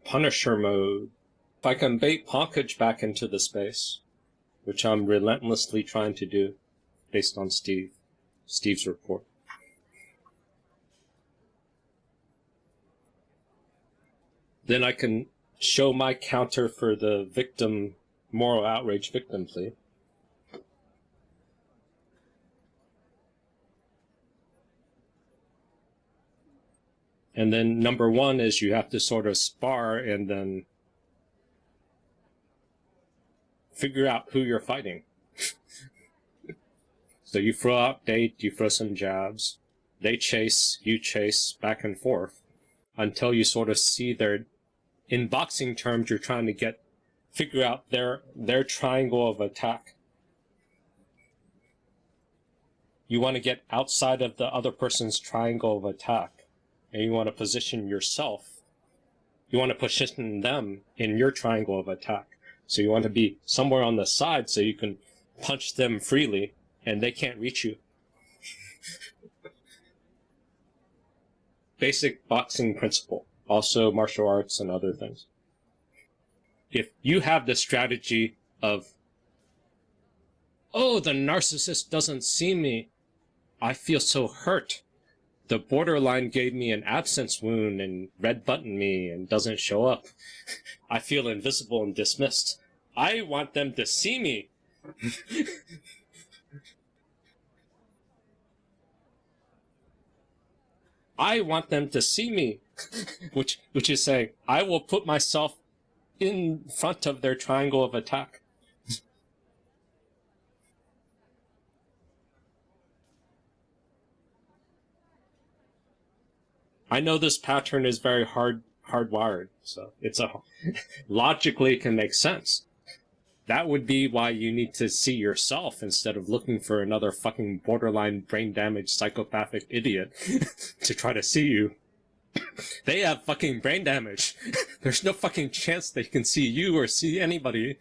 Punisher mode. If I can bait Ponkage back into the space, which I'm relentlessly trying to do, based on Steve's report. Then I can show my counter for the victim, moral outrage victim plea. And then number one is you have to sort of spar and then figure out who you're fighting. So you throw out bait, you throw some jabs, they chase, you chase, back and forth, until you sort of see their, in boxing terms, you're trying to figure out their triangle of attack. You want to get outside of the other person's triangle of attack, and you want to position yourself. You want to position them in your triangle of attack. So you want to be somewhere on the side so you can punch them freely, and they can't reach you. Basic boxing principle. Also martial arts and other things. If you have the strategy of, oh, the narcissist doesn't see me, I feel so hurt. The borderline gave me an absence wound and red button me and doesn't show up. I feel invisible and dismissed. I want them to see me. I want them to see me, which is saying, I will put myself in front of their triangle of attack. I know this pattern is very hardwired, so logically it can make sense. That would be why you need to see yourself instead of looking for another fucking borderline brain damaged psychopathic idiot to try to see you. They have fucking brain damage. There's no fucking chance they can see you or see anybody.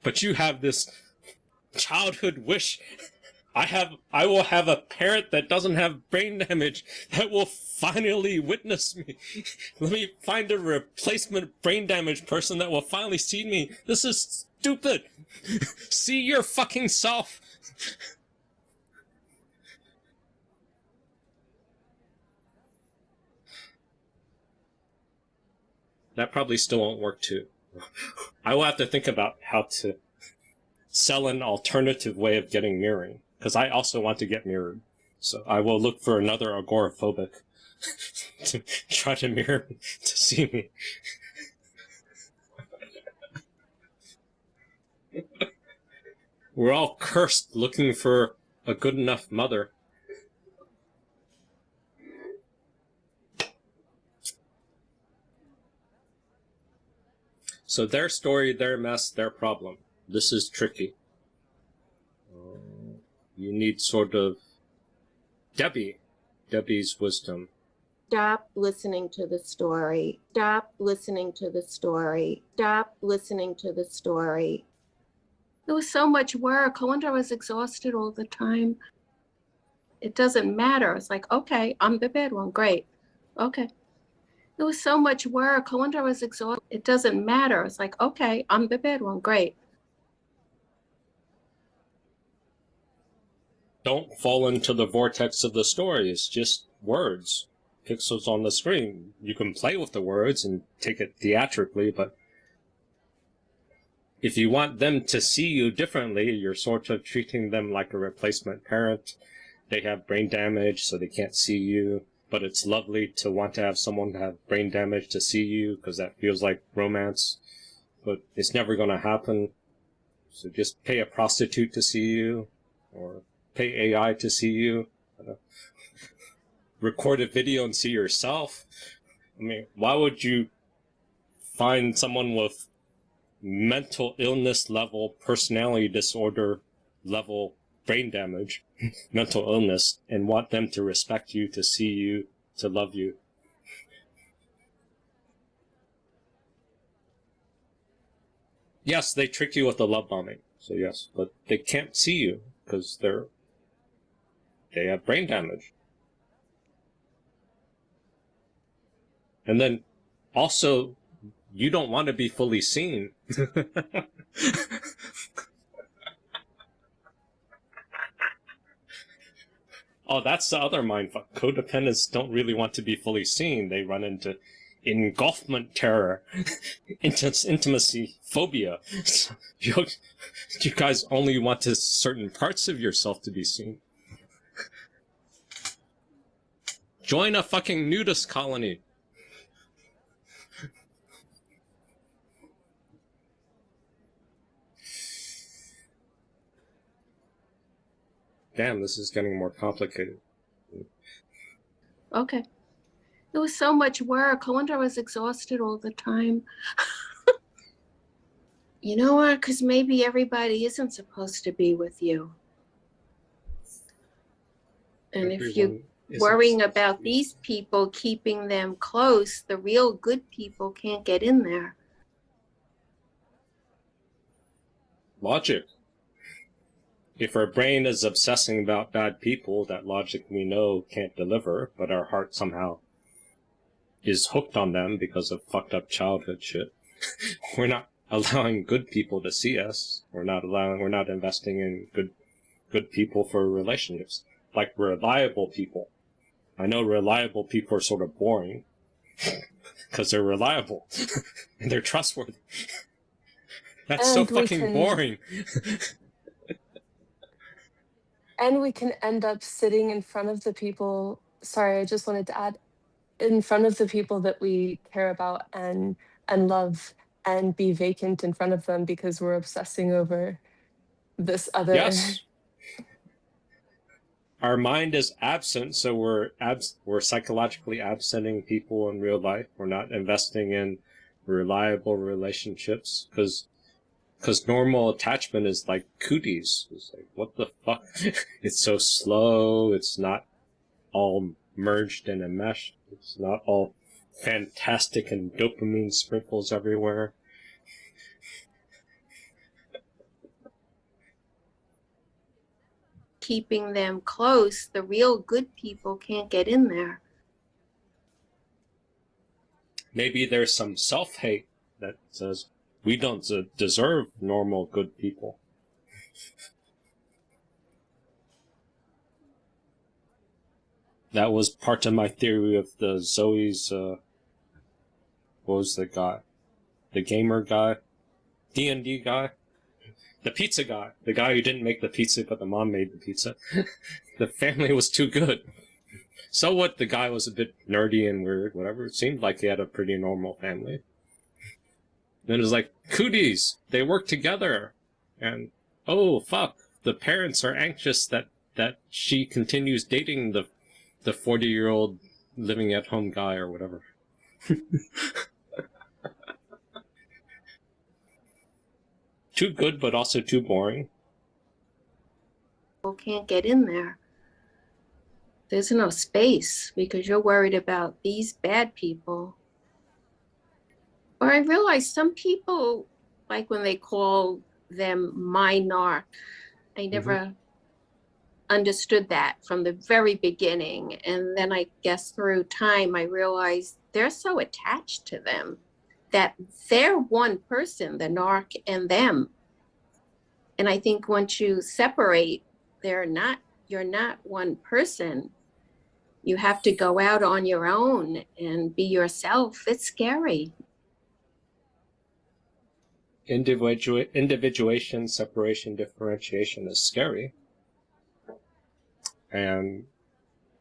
But you have this childhood wish. I will have a parent that doesn't have brain damage that will finally witness me. Let me find a replacement brain damaged person that will finally see me. This is stupid. See your fucking self. That probably still won't work too. I will have to think about how to sell an alternative way of getting mirroring, because I also want to get mirrored. So I will look for another agoraphobic to try to mirror to see me. We're all cursed looking for a good enough mother. So their story, their mess, their problem. This is tricky. You need sort of Debbie's wisdom. Stop listening to the story. Stop listening to the story. Stop listening to the story. It was so much work. I wonder I was exhausted all the time. It doesn't matter. It's like, okay, I'm the bad one. Great. Okay. It was so much work. I wonder I was exhausted. It doesn't matter. It's like, okay, I'm the bad one. Great. Don't fall into the vortex of the story. It's just words, pixels on the screen. You can play with the words and take it theatrically, but if you want them to see you differently, you're sort of treating them like a replacement parent. They have brain damage, so they can't see you. But it's lovely to want to have someone have brain damage to see you, because that feels like romance. But it's never going to happen. So just pay a prostitute to see you, or pay AI to see you. Record a video and see yourself. I mean, why would you find someone with mental illness level, personality disorder level brain damage, mental illness, and want them to respect you, to see you, to love you? Yes, they trick you with the love bombing, so yes, but they can't see you because they have brain damage. And then also you don't want to be fully seen. Oh, that's the other mindfuck. Codependents don't really want to be fully seen. They run into engulfment terror, intimacy phobia. You guys only want to certain parts of yourself to be seen. Join a fucking nudist colony. Damn, this is getting more complicated. Okay. It was so much work. I wonder I was exhausted all the time. You know what? Because maybe everybody isn't supposed to be with you. And if you're worrying about these people, keeping them close, the real good people can't get in there. Logic. If our brain is obsessing about bad people that logic we know can't deliver, but our heart somehow is hooked on them because of fucked up childhood shit, we're not allowing good people to see us. We're not investing in good people for relationships. Like reliable people. I know reliable people are sort of boring because they're reliable and they're trustworthy. That's so fucking boring. And we can end up sitting in front of the people, sorry, I just wanted to add, in front of the people that we care about and love, and be vacant in front of them because we're obsessing over this other. Yes. Our mind is absent, so we're psychologically absenting people in real life. We're not investing in reliable relationships because normal attachment is like cooties. It's like, what the fuck? It's so slow. It's not all merged and enmeshed. It's not all fantastic and dopamine sprinkles everywhere. Keeping them close, the real good people can't get in there. Maybe there's some self-hate that says we don't deserve normal good people. That was part of my theory of the Zoe's, what was the guy? The gamer guy? D&D guy? The pizza guy. The guy who didn't make the pizza, but the mom made the pizza. The family was too good. So what? The guy was a bit nerdy and weird, whatever. It seemed like he had a pretty normal family. Then it was like, cooties! They work together! And, oh, fuck. The parents are anxious that she continues dating the 40-year-old living at home guy or whatever. Too good, but also too boring. People can't get in there. There's no space because you're worried about these bad people. Or I realize some people, like when they call them my narc, I never understood that from the very beginning. And then I guess through time, I realized they're so attached to them that they're one person, the narc and them. And I think once you separate, you're not one person. You have to go out on your own and be yourself. It's scary. Individuation, separation, differentiation is scary. And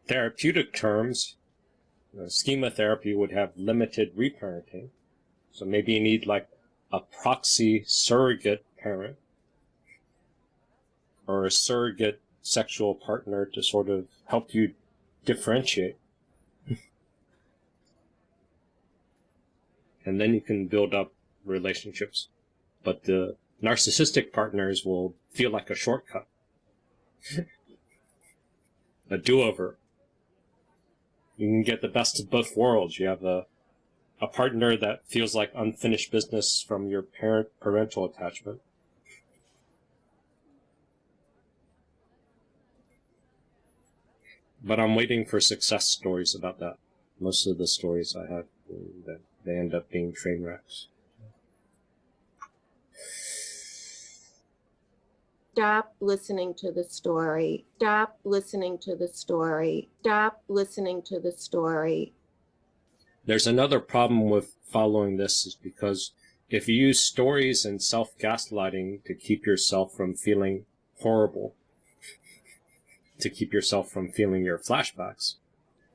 therapeutic terms, schema therapy would have limited reparenting. So maybe you need like a proxy surrogate parent or a surrogate sexual partner to sort of help you differentiate. And then you can build up relationships. But the narcissistic partners will feel like a shortcut. A do-over. You can get the best of both worlds. You have a partner that feels like unfinished business from your parental attachment. But I'm waiting for success stories about that. Most of the stories I have that they end up being train wrecks. Stop listening to the story. Stop listening to the story. Stop listening to the story. There's another problem with following this is because if you use stories and self-gaslighting to keep yourself from feeling horrible, to keep yourself from feeling your flashbacks,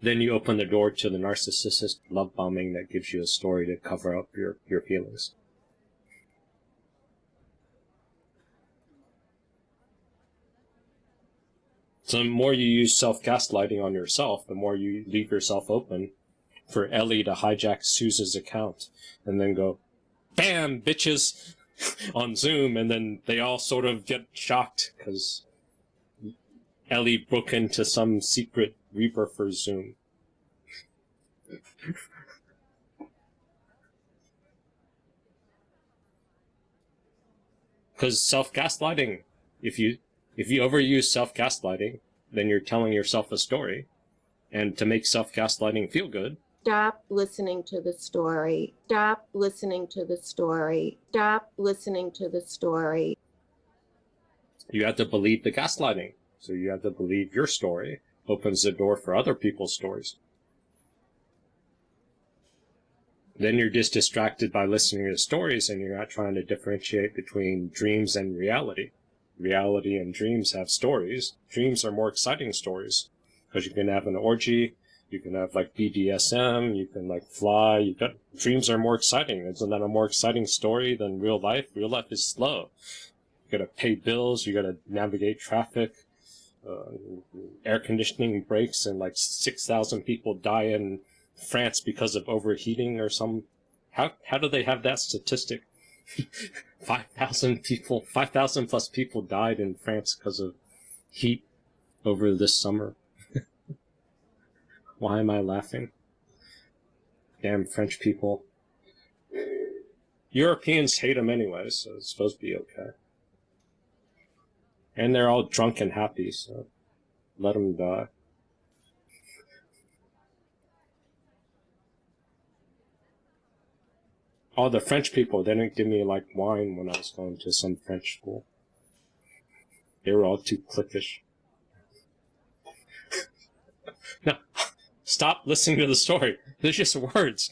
then you open the door to the narcissistic love bombing that gives you a story to cover up your feelings. So the more you use self-gaslighting on yourself, the more you leave yourself open for Ellie to hijack Suze's account and then go, bam, bitches, on Zoom, and then they all sort of get shocked because Ellie broke into some secret Reaper for Zoom. Because self-gaslighting, if you overuse self-gaslighting, then you're telling yourself a story. And to make self-gaslighting feel good, Stop listening to the story. Stop listening to the story. Stop listening to the story. you have to believe the gaslighting. So you have to believe your story opens the door for other people's stories. Then you're just distracted by listening to stories and you're not trying to differentiate between dreams and reality. Reality and dreams have stories. Dreams are more exciting stories because you can have an orgy, you can have like BDSM, you can like fly. Dreams are more exciting. Isn't that a more exciting story than real life? Real life is slow. You gotta pay bills, you gotta navigate traffic, air conditioning breaks, and like 6,000 people die in France because of overheating or some. How do they have that statistic? 5,000 plus people died in France because of heat over this summer. Why am I laughing? Damn French people. Europeans hate them anyway, so it's supposed to be okay. And they're all drunk and happy, so let them die. All the French people, they didn't give me like wine when I was going to some French school. They were all too cliquish. No, stop listening to the story. They're just words.